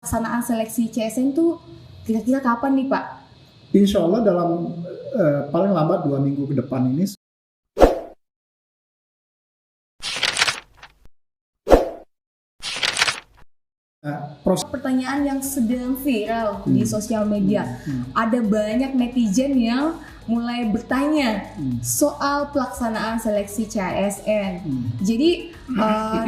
pelaksanaan seleksi CSN tuh kira-kira kapan nih Pak? Insya Allah dalam paling lambat 2 minggu ke depan ini. Pertanyaan yang sedang viral di sosial media. Ada banyak netizen yang mulai bertanya soal pelaksanaan seleksi CSN. Jadi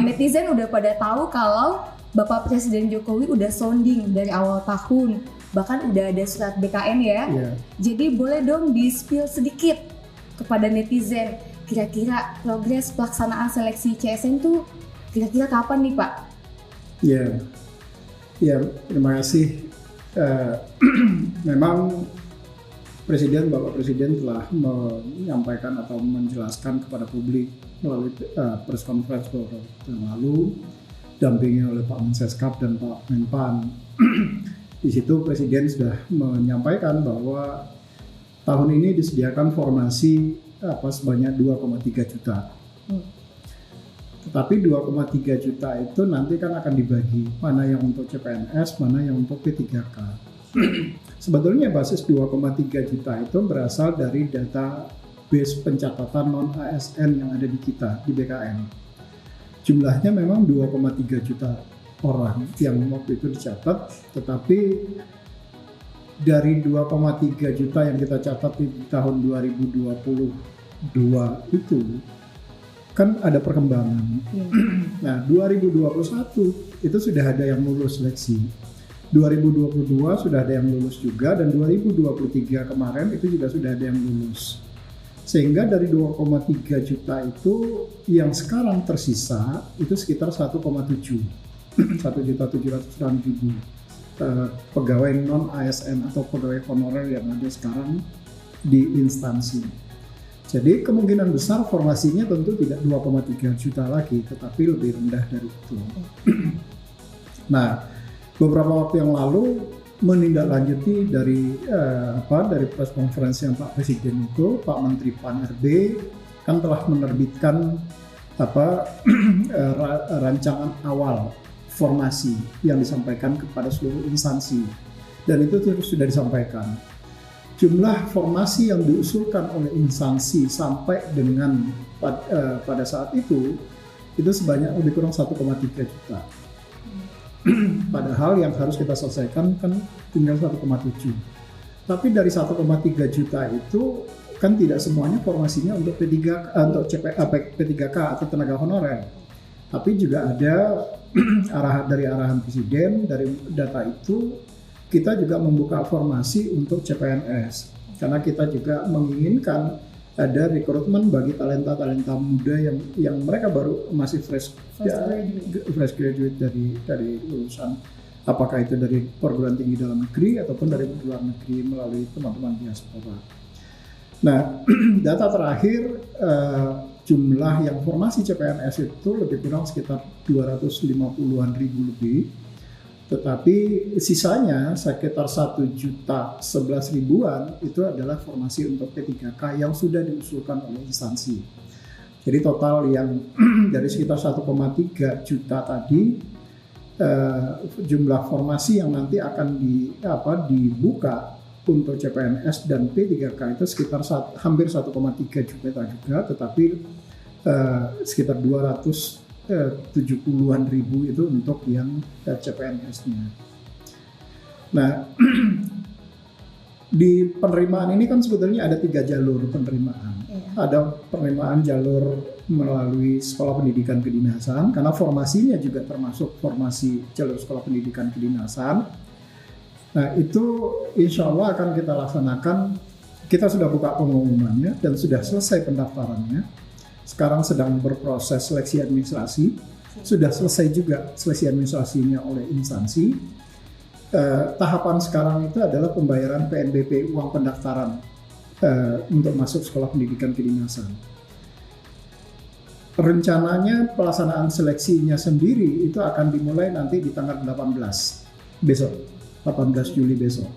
netizen udah pada tahu kalau Bapak Presiden Jokowi udah sounding dari awal tahun. Bahkan udah ada surat BKN ya. Jadi boleh dong di-spill sedikit kepada netizen. Kira-kira progres pelaksanaan seleksi CSN tuh kira-kira kapan nih Pak? Ya, terima kasih. Memang Bapak Presiden telah menyampaikan atau menjelaskan kepada publik melalui press conference yang lalu, dampingi oleh Pak Menseskap dan Pak Menpan. Di situ Presiden sudah menyampaikan bahwa tahun ini disediakan formasi sebanyak 2,3 juta. Tetapi 2,3 juta itu nanti kan akan dibagi, mana yang untuk CPNS, mana yang untuk P3K. Sebetulnya basis 2,3 juta itu berasal dari database pencatatan non-ASN yang ada di kita, di BKN. Jumlahnya memang 2,3 juta orang yang waktu itu dicatat, tetapi dari 2,3 juta yang kita catat di tahun 2022 itu kan ada perkembangan. Nah, 2021 itu sudah ada yang lulus seleksi. 2022 sudah ada yang lulus juga, dan 2023 kemarin itu juga sudah ada yang lulus. Sehingga dari 2,3 juta itu yang sekarang tersisa itu sekitar 1,7 1.700.000 pegawai non-ASN atau pegawai honorer yang ada sekarang di instansi. Jadi kemungkinan besar formasinya tentu tidak 2,3 juta lagi, tetapi lebih rendah dari itu. Nah, beberapa waktu yang lalu menindaklanjuti dari press conference yang Pak Presiden itu, Pak Menteri Pan-RB kan telah menerbitkan rancangan awal formasi yang disampaikan kepada seluruh instansi, dan itu terus sudah disampaikan. Jumlah formasi yang diusulkan oleh instansi sampai dengan pada saat itu sebanyak lebih kurang 1,3 juta. Padahal yang harus kita selesaikan kan tinggal 1,7. Tapi dari 1,3 juta itu kan tidak semuanya formasinya untuk P3K atau tenaga honorer. Tapi juga ada dari arahan Presiden, dari data itu kita juga membuka formasi untuk CPNS. Karena kita juga menginginkan ada rekrutmen bagi talenta-talenta muda yang mereka baru masih fresh graduate dari lulusan, apakah itu dari perguruan tinggi dalam negeri ataupun dari luar negeri melalui teman-teman diaspora. Nah, data terakhir jumlah yang formasi CPNS itu lebih kurang sekitar 250-an ribu lebih, tetapi sisanya sekitar 1.011.000-an itu adalah formasi untuk P3K yang sudah diusulkan oleh instansi. Jadi total yang dari sekitar 1,3 juta tadi, jumlah formasi yang nanti akan dibuka untuk CPNS dan P3K itu sekitar hampir 1,3 juta juga, tetapi sekitar 270-an ribu itu untuk yang CPNS-nya. Nah, di penerimaan ini kan sebetulnya ada 3 jalur penerimaan. Ada penerimaan jalur melalui sekolah pendidikan kedinasan, karena formasinya juga termasuk formasi jalur sekolah pendidikan kedinasan. Nah, itu insya Allah akan kita laksanakan. Kita sudah buka pengumumannya dan sudah selesai pendaftarannya. Sekarang sedang berproses seleksi administrasi. Sudah selesai juga seleksi administrasinya oleh instansi. Tahapan sekarang itu adalah pembayaran PNBP, uang pendaftaran untuk masuk sekolah pendidikan kedinasan. Rencananya pelaksanaan seleksinya sendiri itu akan dimulai nanti di tanggal 18 besok. 18 Juli besok.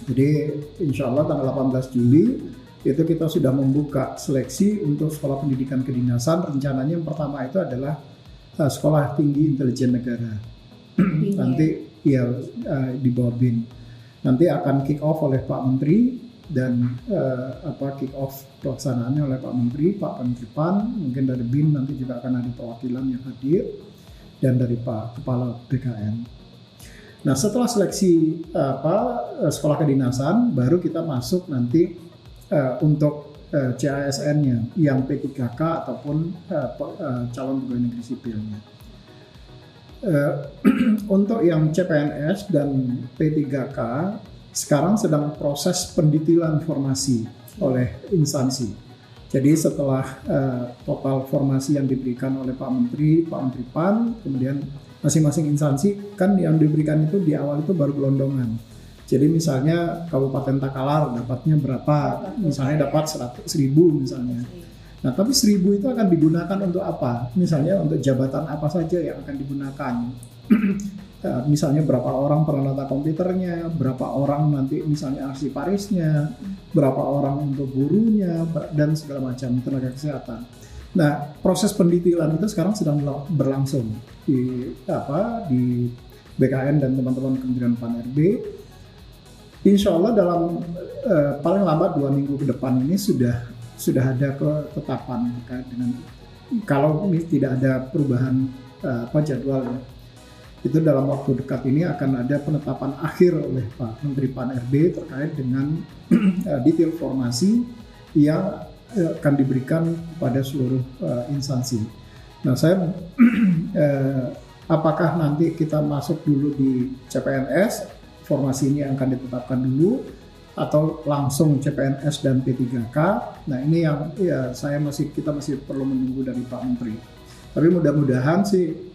Jadi insya Allah tanggal 18 Juli itu kita sudah membuka seleksi untuk sekolah pendidikan kedinasan. Rencananya yang pertama itu adalah Sekolah Tinggi Intelijen Negara. Nanti ya di bawah BIN. Nanti akan kick off oleh Pak Menteri dan kick off pelaksanaannya oleh Pak Menteri, Pak Menteri PAN, mungkin dari BIN nanti juga akan ada perwakilan yang hadir dan dari Pak Kepala BKN. Nah, setelah seleksi sekolah kedinasan, baru kita masuk nanti untuk CASN-nya yang P3K ataupun calon pegawai negeri sipilnya. Untuk yang CPNS dan P3K sekarang sedang proses pendetailan formasi oleh instansi. Jadi setelah total formasi yang diberikan oleh Pak Menteri PAN, kemudian masing-masing instansi kan yang diberikan itu di awal itu baru gelondongan. Jadi misalnya Kabupaten Takalar dapatnya berapa, misalnya dapat 1.000 misalnya. Nah, tapi 1.000 itu akan digunakan untuk apa? Misalnya untuk jabatan apa saja yang akan digunakan. Misalnya berapa orang penata komputernya, berapa orang nanti misalnya arsiparisnya, berapa orang untuk gurunya, dan segala macam tenaga kesehatan. Nah, proses pendetailan itu sekarang sedang berlangsung di BKN dan teman-teman Kementerian PAN-RB. Insya Allah dalam paling lambat 2 minggu ke depan ini sudah ada ketetapan terkait dengan kalau tidak ada perubahan jadwal ya. Itu dalam waktu dekat ini akan ada penetapan akhir oleh Pak Menteri PAN-RB terkait dengan detail formasi yang akan diberikan kepada seluruh instansi. Nah, saya apakah nanti kita masuk dulu di CPNS, formasi ini akan ditetapkan dulu, atau langsung CPNS dan P3K. Nah, ini yang ya kita masih perlu menunggu dari Pak Menteri. Tapi mudah-mudahan sih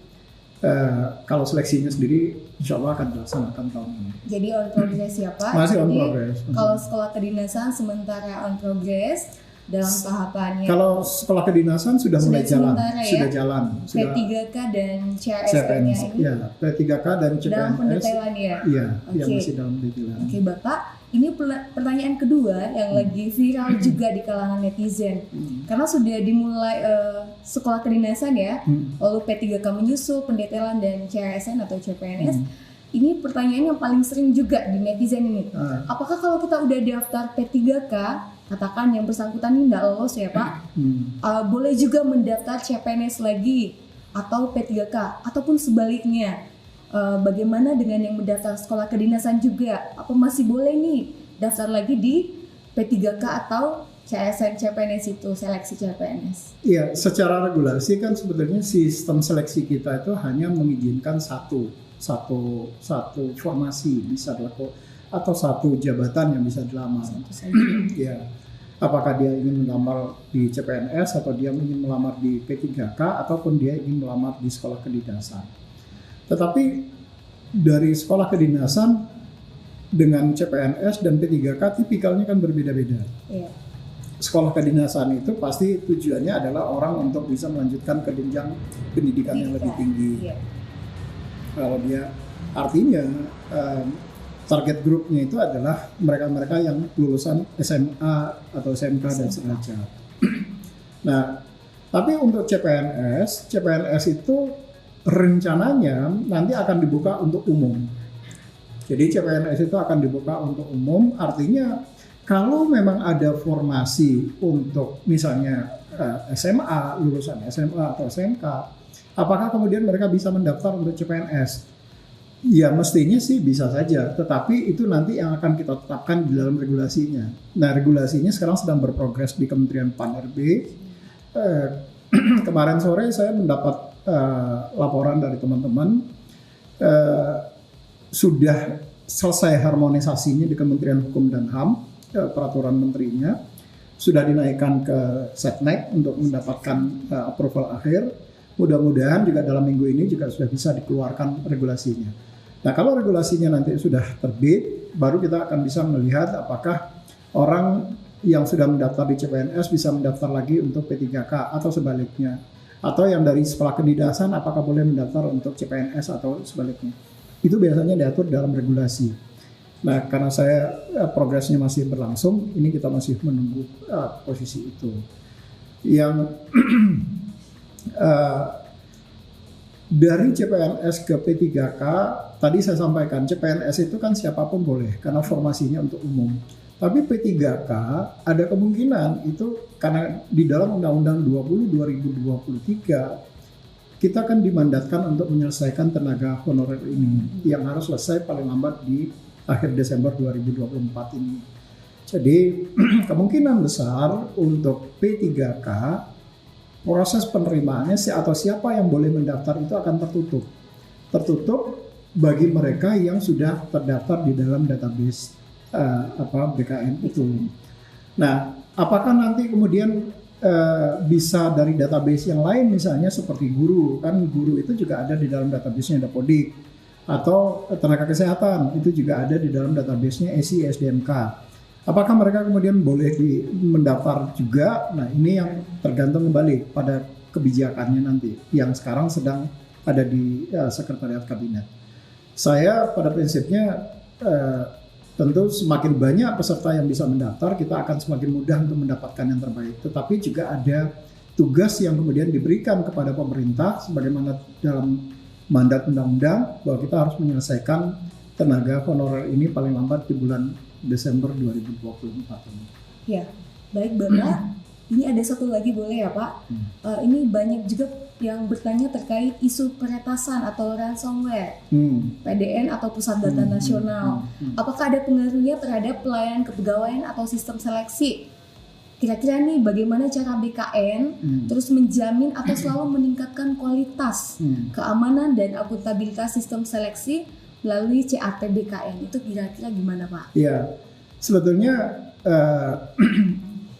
kalau seleksinya sendiri insya Allah akan dilaksanakan tahun ini. Jadi on progress ya Pak? Masih on Jadi, progress. Kalau sekolah kedinasan sementara on progress dalam tahapannya. Kalau sekolah kedinasan sudah mulai jalan, sudah jalan. P3K dan CPNS-nya ini. Ya, P3K dan CPNS. Dalam pendetailan ya. Iya, yang masih dalam pendetailan. Oke, Bapak. Ini pertanyaan kedua yang lagi viral juga di kalangan netizen. Karena sudah dimulai sekolah kedinasan ya, lalu P3K menyusul pendetailan dan CASN atau CPNS. Ini pertanyaan yang paling sering juga di netizen ini. Apakah kalau kita udah daftar P3K, katakan yang bersangkutan ini tidak lolos ya Pak, boleh juga mendaftar CPNS lagi atau P3K ataupun sebaliknya? Bagaimana dengan yang mendaftar sekolah kedinasan juga? Apa masih boleh nih daftar lagi di P3K atau CSN CPNS itu, seleksi CPNS? Iya, secara regulasi kan sebetulnya sistem seleksi kita itu hanya mengizinkan satu formasi bisa dilakukan atau satu jabatan yang bisa dilamar. Satu saja. Ya. Apakah dia ingin melamar di CPNS atau dia ingin melamar di P3K ataupun dia ingin melamar di sekolah kedinasan. Tetapi dari sekolah kedinasan dengan CPNS dan P3K tipikalnya kan berbeda-beda. Iya. Sekolah kedinasan itu pasti tujuannya adalah orang untuk bisa melanjutkan ke jenjang pendidikan yang lebih tinggi. Iya. Kalau dia artinya target grupnya itu adalah mereka-mereka yang lulusan SMA atau SMK dan sederajat. Nah, tapi untuk CPNS itu rencananya nanti akan dibuka untuk umum. Jadi CPNS itu akan dibuka untuk umum, artinya kalau memang ada formasi untuk misalnya SMA, lulusan SMA atau SMK, apakah kemudian mereka bisa mendaftar untuk CPNS? Ya mestinya sih bisa saja, tetapi itu nanti yang akan kita tetapkan di dalam regulasinya. Nah, regulasinya sekarang sedang berprogres di Kementerian PAN-RB. Kemarin sore saya mendapat laporan dari teman-teman sudah selesai harmonisasinya di Kementerian Hukum dan HAM, peraturan menterinya sudah dinaikkan ke Setnek untuk mendapatkan approval akhir. Mudah-mudahan juga dalam minggu ini juga sudah bisa dikeluarkan regulasinya. Nah, kalau regulasinya nanti sudah terbit, baru kita akan bisa melihat apakah orang yang sudah mendaftar di CPNS bisa mendaftar lagi untuk P3K atau sebaliknya. Atau yang dari sekolah kedinasan apakah boleh mendaftar untuk CPNS atau sebaliknya. Itu biasanya diatur dalam regulasi. Nah, karena saya progresnya masih berlangsung, ini kita masih menunggu posisi itu. Yang Dari CPNS ke P3K, tadi saya sampaikan CPNS itu kan siapapun boleh karena formasinya untuk umum. Tapi P3K ada kemungkinan itu karena di dalam Undang-Undang 20 2023 kita kan dimandatkan untuk menyelesaikan tenaga honorer ini yang harus selesai paling lambat di akhir Desember 2024 ini. Jadi kemungkinan besar untuk P3K proses penerimaannya atau siapa yang boleh mendaftar itu akan tertutup bagi mereka yang sudah terdaftar di dalam database BKN itu. Nah, apakah nanti kemudian bisa dari database yang lain, misalnya seperti guru, kan guru itu juga ada di dalam database-nya Dapodik, atau tenaga kesehatan itu juga ada di dalam database-nya SI SDMK. Apakah mereka kemudian boleh mendaftar juga? Nah, ini yang tergantung kembali pada kebijakannya nanti yang sekarang sedang ada di Sekretariat Kabinet. Saya pada prinsipnya tentu semakin banyak peserta yang bisa mendaftar, kita akan semakin mudah untuk mendapatkan yang terbaik. Tetapi juga ada tugas yang kemudian diberikan kepada pemerintah sebagaimana dalam mandat undang-undang bahwa kita harus menyelesaikan tenaga honorer ini paling lambat di bulan Desember 2024 ini. Ya, baik Bapak. Ini ada satu lagi boleh ya Pak? Ini banyak juga yang bertanya terkait isu peretasan atau ransomware, PDN atau Pusat Data Nasional. Apakah ada pengaruhnya terhadap pelayanan kepegawaian atau sistem seleksi? Kira-kira nih bagaimana cara BKN terus menjamin atau selalu meningkatkan kualitas, keamanan dan akuntabilitas sistem seleksi melalui CAT BKN itu kira-kira gimana Pak? Ya, sebetulnya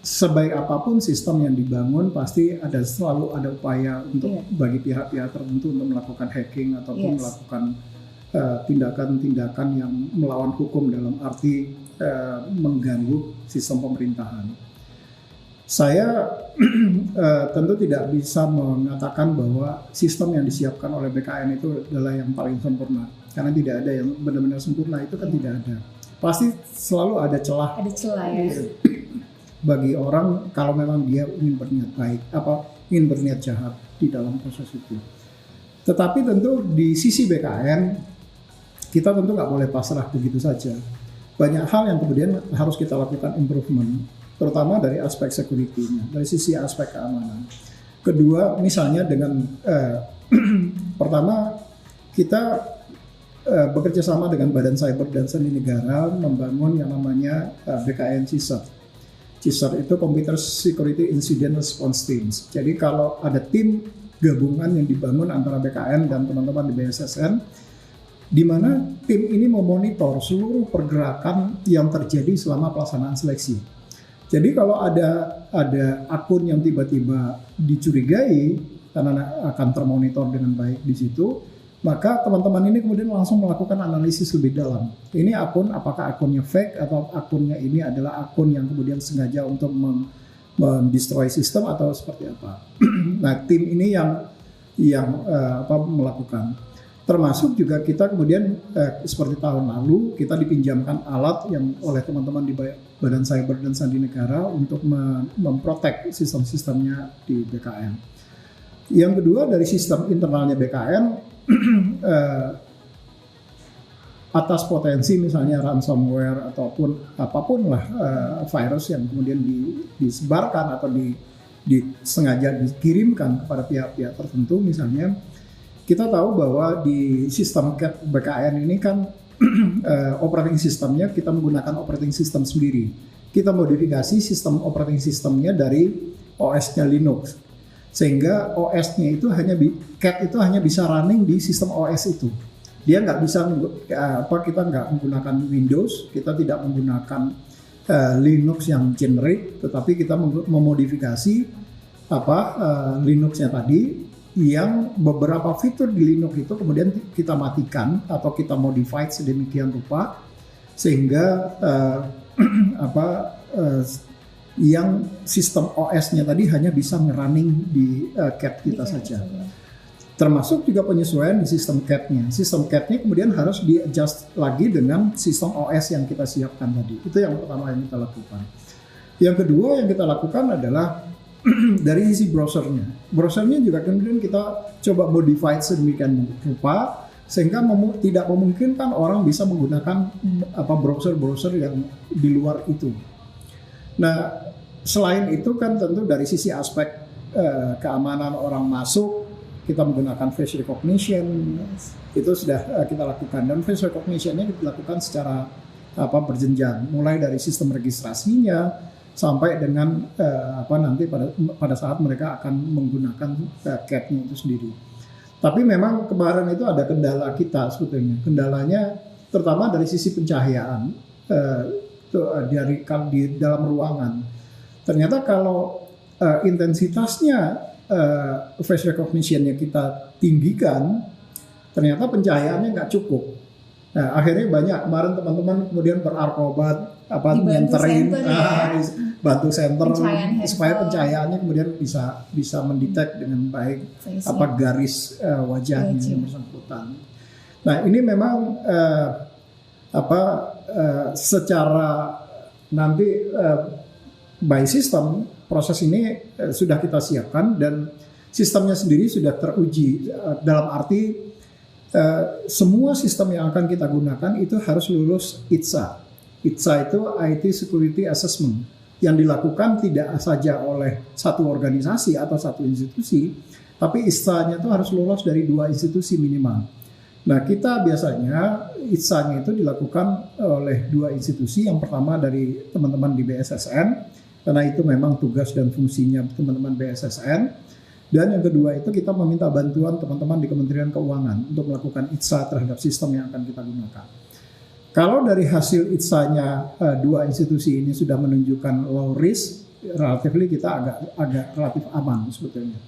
sebaik apapun sistem yang dibangun pasti selalu ada upaya untuk bagi pihak-pihak tertentu untuk melakukan hacking ataupun melakukan tindakan-tindakan yang melawan hukum dalam arti mengganggu sistem pemerintahan. Saya tentu tidak bisa mengatakan bahwa sistem yang disiapkan oleh BKN itu adalah yang paling sempurna. Karena tidak ada yang benar-benar sempurna, itu kan tidak ada. Pasti selalu ada celah. Ada celah ya. Bagi orang kalau memang dia ingin berniat baik, ingin berniat jahat di dalam proses itu. Tetapi tentu di sisi BKN, kita tentu nggak boleh pasrah begitu saja. Banyak hal yang kemudian harus kita lakukan improvement, terutama dari aspek security-nya, dari sisi aspek keamanan. Kedua, misalnya dengan pertama kita bekerja sama dengan Badan Cyber dan Sandi Negara membangun yang namanya BKN CISR. CISR itu Computer Security Incident Response Teams. Jadi kalau ada tim gabungan yang dibangun antara BKN dan teman-teman di BSSN, di mana tim ini memonitor seluruh pergerakan yang terjadi selama pelaksanaan seleksi. Jadi kalau ada akun yang tiba-tiba dicurigai karena akan termonitor dengan baik di situ, maka teman-teman ini kemudian langsung melakukan analisis lebih dalam. Ini akun, apakah akunnya fake atau akunnya ini adalah akun yang kemudian sengaja untuk mendestroy sistem atau seperti apa. Nah, tim ini yang melakukan. Termasuk juga kita kemudian seperti tahun lalu kita dipinjamkan alat yang oleh teman-teman di Badan Cyber dan Sandi Negara untuk memprotek sistem-sistemnya di BKN. Yang kedua dari sistem internalnya BKN, atas potensi misalnya ransomware ataupun apapun lah virus yang kemudian disebarkan atau sengaja dikirimkan kepada pihak-pihak tertentu, misalnya kita tahu bahwa di sistem CAT BKN ini kan operating sistemnya kita menggunakan operating system sendiri. Kita modifikasi sistem operating systemnya dari OS-nya Linux. Sehingga OS-nya itu CAT itu hanya bisa running di sistem OS itu. Dia nggak bisa kita nggak menggunakan Windows, kita tidak menggunakan Linux yang generic, tetapi kita memodifikasi Linux-nya tadi yang beberapa fitur di Linux itu kemudian kita matikan atau kita modified sedemikian rupa sehingga yang sistem OS-nya tadi hanya bisa nge-running di CAT kita saja. Termasuk juga penyesuaian di sistem CAT-nya. Sistem CAT-nya kemudian harus di-adjust lagi dengan sistem OS yang kita siapkan tadi. Itu yang pertama yang kita lakukan. Yang kedua yang kita lakukan adalah dari sisi browsernya juga kemudian kita coba modify sedemikian rupa sehingga tidak memungkinkan orang bisa menggunakan browser yang di luar itu. Nah, selain itu kan tentu dari sisi aspek keamanan orang masuk, kita menggunakan face recognition, itu sudah kita lakukan, dan face recognition-nya kita lakukan secara berjenjang, mulai dari sistem registrasinya sampai dengan nanti pada saat mereka akan menggunakan CAT-nya itu sendiri. Tapi memang kemarin itu ada kendala kita sebetulnya. Kendalanya terutama dari sisi pencahayaan di dalam ruangan. Ternyata kalau intensitasnya face recognition-nya kita tinggikan, ternyata pencahayaannya nggak cukup. Nah, akhirnya banyak kemarin teman-teman kemudian berarkobat nyenterin bantu senter supaya pencahayaannya kemudian bisa mendetek dengan baik garis wajahnya yang bersangkutan. Nah, ini memang secara nanti by system proses ini sudah kita siapkan dan sistemnya sendiri sudah teruji dalam arti semua sistem yang akan kita gunakan itu harus lulus ITSA. ITSA itu IT Security Assessment yang dilakukan tidak saja oleh satu organisasi atau satu institusi, tapi ITSA-nya itu harus lulus dari 2 institusi minimal. Nah, kita biasanya ITSA-nya itu dilakukan oleh 2 institusi. Yang pertama dari teman-teman di BSSN, karena itu memang tugas dan fungsinya teman-teman BSSN. Dan yang kedua itu kita meminta bantuan teman-teman di Kementerian Keuangan untuk melakukan ITSA terhadap sistem yang akan kita gunakan. Kalau dari hasil ITSA-nya 2 institusi ini sudah menunjukkan low risk, relatively kita agak relatif aman sebetulnya.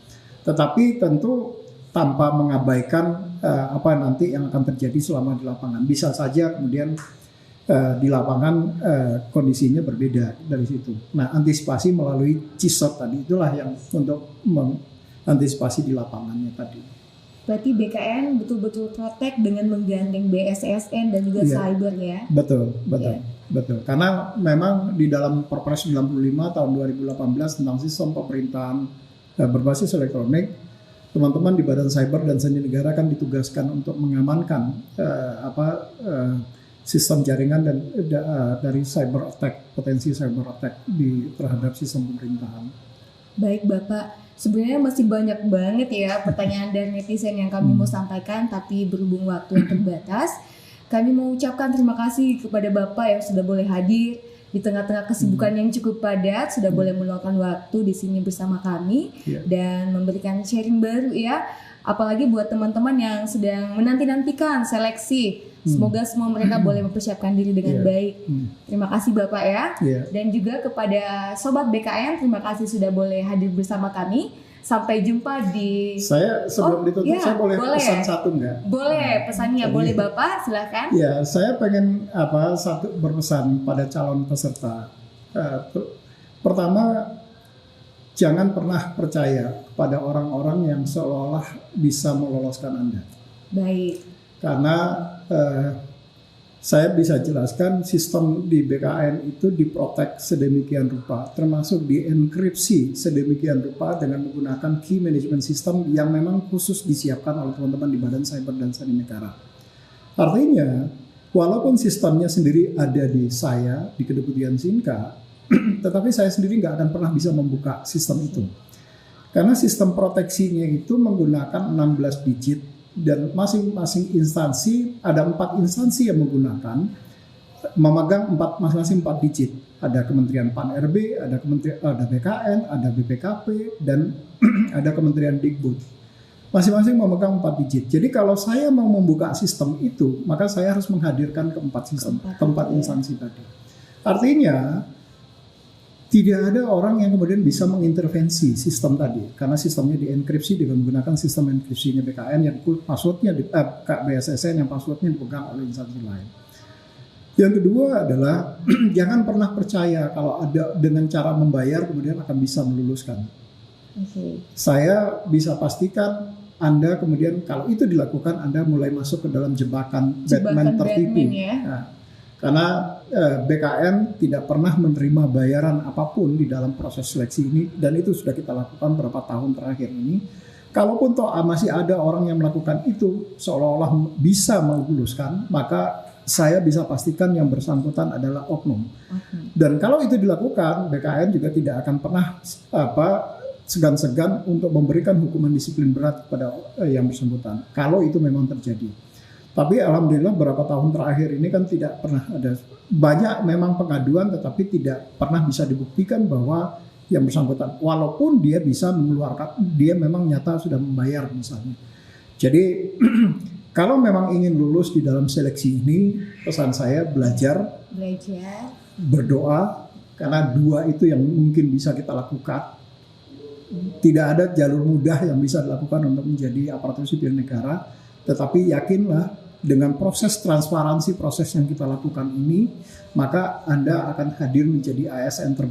Tetapi tentu tanpa mengabaikan nanti yang akan terjadi selama di lapangan. Bisa saja kemudian di lapangan kondisinya berbeda dari situ. Nah, antisipasi melalui CISOT tadi itulah yang untuk antisipasi di lapangannya tadi. Berarti BKN betul-betul protect dengan menggandeng BSSN dan juga cyber ya? Betul. Karena memang di dalam Perpres 95 tahun 2018 tentang sistem pemerintahan berbasis elektronik, teman-teman di Badan Cyber dan Sandi Negara kan ditugaskan untuk mengamankan sistem jaringan dan dari cyber attack, potensi cyber attack terhadap sistem pemerintahan. Baik Bapak. Sebenarnya masih banyak banget ya pertanyaan dari netizen yang kami mau sampaikan, tapi berhubung waktu yang terbatas, kami mau ucapkan terima kasih kepada Bapak yang sudah boleh hadir di tengah-tengah kesibukan yang cukup padat, sudah boleh meluangkan waktu di sini bersama kami dan memberikan sharing baru ya. Apalagi buat teman-teman yang sedang menanti-nantikan seleksi. Semoga semua mereka boleh mempersiapkan diri dengan baik. Terima kasih Bapak ya. Dan juga kepada Sobat BKN, terima kasih sudah boleh hadir bersama kami. Sampai jumpa di... Saya sebelum ditutup, saya boleh pesan satu nggak? Boleh, pesannya boleh Bapak, silakan. Ya, saya pengen berpesan pada calon peserta. Pertama, jangan pernah percaya pada orang-orang yang seolah bisa meloloskan Anda. Baik. Karena saya bisa jelaskan sistem di BKN itu diprotek sedemikian rupa, termasuk dienkripsi sedemikian rupa dengan menggunakan key management system yang memang khusus disiapkan oleh teman-teman di Badan Cyber dan Sandi Negara. Artinya, walaupun sistemnya sendiri ada di saya, di Kedeputian Sinka, tetapi saya sendiri nggak akan pernah bisa membuka sistem itu. Karena sistem proteksinya itu menggunakan 16 digit dan masing-masing instansi, ada 4 instansi yang memegang masing-masing 4 digit. Ada Kementerian Pan-RB, ada BKN, ada BPKP, dan ada Kementerian Dikbud. Masing-masing memegang 4 digit. Jadi kalau saya mau membuka sistem itu, maka saya harus menghadirkan keempat instansi tadi. Artinya, tidak ada orang yang kemudian bisa mengintervensi sistem tadi karena sistemnya dienkripsi dengan menggunakan sistem enkripsinya BKN yang passwordnya BSSN yang passwordnya dipegang oleh instansi lain. Yang kedua adalah jangan pernah percaya kalau ada dengan cara membayar kemudian akan bisa meluluskan. Saya bisa pastikan Anda kemudian kalau itu dilakukan Anda mulai masuk ke dalam jebakan Batman tertipu. Ya? Nah, karena BKN tidak pernah menerima bayaran apapun di dalam proses seleksi ini, dan itu sudah kita lakukan beberapa tahun terakhir ini. Kalaupun toh masih ada orang yang melakukan itu seolah-olah bisa meluluskan, maka saya bisa pastikan yang bersangkutan adalah oknum. Dan kalau itu dilakukan, BKN juga tidak akan pernah segan-segan untuk memberikan hukuman disiplin berat kepada yang bersangkutan kalau itu memang terjadi. Tapi alhamdulillah beberapa tahun terakhir ini kan tidak pernah ada, banyak memang pengaduan tetapi tidak pernah bisa dibuktikan bahwa yang bersangkutan, walaupun dia bisa mengeluarkan, dia memang nyata sudah membayar misalnya. Jadi kalau memang ingin lulus di dalam seleksi ini, pesan saya belajar, berdoa, karena dua itu yang mungkin bisa kita lakukan. Tidak ada jalur mudah yang bisa dilakukan untuk menjadi aparatur sipil negara, tetapi yakinlah dengan proses transparansi proses yang kita lakukan ini, maka Anda akan hadir menjadi ASN terbaik